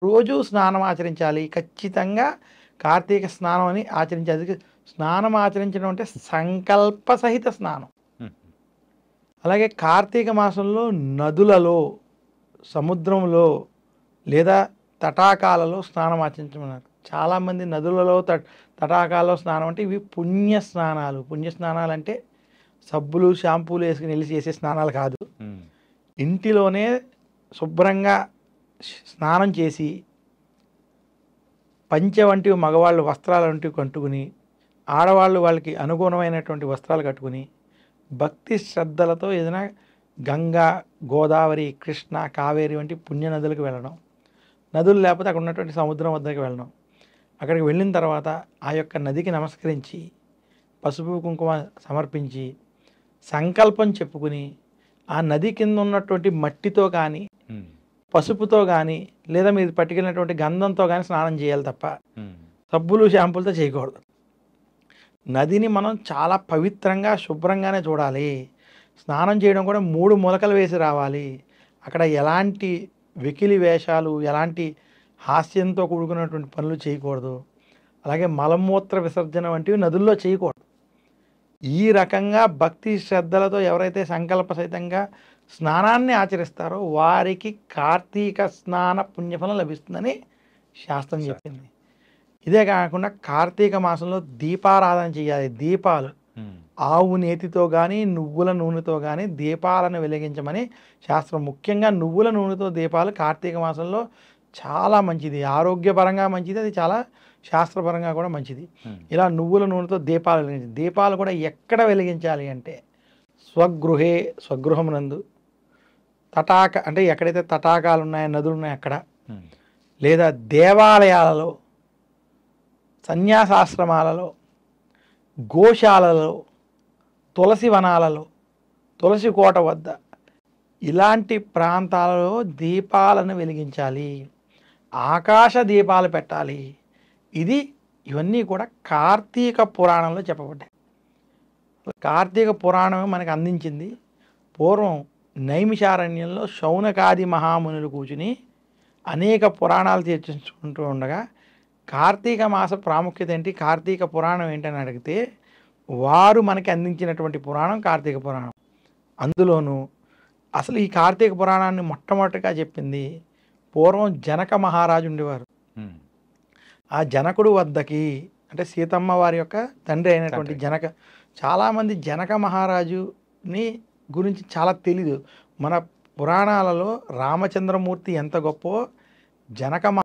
రోజు స్నానం ఆచరించాలి. ఖచ్చితంగా కార్తీక స్నానం అని ఆచరించాలి. అది స్నానం ఆచరించడం అంటే సంకల్ప సహిత స్నానం. హ్మ్. అలాగే కార్తీక మాసంలో నదులలో, సముద్రంలో లేదా తటాకాలలో స్నానం ఆచరించమన్నారు. చాలామంది నదులలో, తటాకాలలో స్నానం అంటే ఇవి పుణ్య స్నానాలు. పుణ్య స్నానాలు అంటే సబ్బులు, షాంపూలు వేసుకుని వెళ్ళి చేసే స్నానాలు కాదు. హ్మ్. ఇంటిలోనే శుభ్రంగా స్నానం చేసి పంచె వంటివి మగవాళ్ళు వస్త్రాలు వంటివి కట్టుకుని, ఆడవాళ్ళు వాళ్ళకి అనుగుణమైనటువంటి వస్త్రాలు కట్టుకుని, భక్తి శ్రద్ధలతో ఏదైనా గంగా, గోదావరి, కృష్ణ, కావేరి వంటి పుణ్య నదులకు వెళ్ళడం. నదులు లేకపోతే అక్కడ ఉన్నటువంటి సముద్రం వద్దకు వెళ్ళడం. అక్కడికి వెళ్ళిన తర్వాత ఆ యొక్క నదికి నమస్కరించి, పసుపు కుంకుమ సమర్పించి, సంకల్పం చెప్పుకుని, ఆ నది కింద ఉన్నటువంటి మట్టితో కానీ, హ్మ్. పసుపుతో కానీ, లేదా మీరు పట్టుకెళ్ళినటువంటి గంధంతో కానీ స్నానం చేయాలి తప్ప హ్మ్. సబ్బులు, షాంపూలతో చేయకూడదు. నదిని మనం చాలా పవిత్రంగా, శుభ్రంగానే చూడాలి. స్నానం చేయడం కూడా 3 ములకలు వేసి రావాలి. అక్కడ ఎలాంటి వెకిలి వేషాలు, ఎలాంటి హాస్యంతో కూడుకున్నటువంటి పనులు చేయకూడదు. అలాగే మలమూత్ర విసర్జన వంటివి నదుల్లో చేయకూడదు. ఈ రకంగా భక్తి శ్రద్ధలతో ఎవరైతే సంకల్ప సహితంగా స్నానాన్ని ఆచరిస్తారో వారికి కార్తీక స్నాన పుణ్యఫలం లభిస్తుందని శాస్త్రం చెప్పింది. ఇదే కాకుండా కార్తీక మాసంలో దీపారాధన చేయాలి. దీపాలు హ్మ్. ఆవు నేతితో కానీ, నువ్వుల నూనెతో కానీ దీపాలను వెలిగించమని శాస్త్రం. ముఖ్యంగా నువ్వుల నూనెతో దీపాలు కార్తీక మాసంలో చాలా మంచిది. ఆరోగ్యపరంగా మంచిది. అది చాలా శాస్త్రపరంగా కూడా మంచిది. హ్మ్. ఇలా నువ్వుల నూనెతో దీపాలు వెలిగించాలి. దీపాలు కూడా ఎక్కడ వెలిగించాలి అంటే స్వగృహమునందు, అంటే ఎక్కడైతే తటాకాలు ఉన్నాయో, నదులు ఉన్నాయో అక్కడ, హ్మ్. లేదా దేవాలయాలలో, సన్యాసాశ్రమాలలో, గోశాలలో, తులసి వనాలలో, తులసి కోట వద్ద ఇలాంటి ప్రాంతాలలో దీపాలను వెలిగించాలి. ఆకాశ దీపాలు పెట్టాలి. ఇవన్నీ కూడా కార్తీక పురాణంలో చెప్పబడ్డాయి. కార్తీక పురాణం మనకు అందించింది. పూర్వం నైమిషారణ్యంలో శౌనకాది మహామునులు కూర్చుని అనేక పురాణాలు చర్చించుకుంటూ ఉండగా కార్తీక మాస ప్రాముఖ్యత ఏంటి, కార్తీక పురాణం ఏంటని అడిగితే వారు మనకి అందించినటువంటి పురాణం కార్తీక పురాణం. అందులోనూ అసలు ఈ కార్తీక పురాణాన్ని మొట్టమొదటిగా చెప్పింది పూర్వం జనక మహారాజు ఉండేవారు. హ్మ్. ఆ జనకుడు వద్దకి, అంటే సీతమ్మ వారి యొక్క తండ్రి అయినటువంటి జనక, చాలామంది జనక మహారాజుని గురించి చాలా తెలీదు. మన పురాణాలలో రామచంద్రమూర్తి ఎంత గొప్పో జనక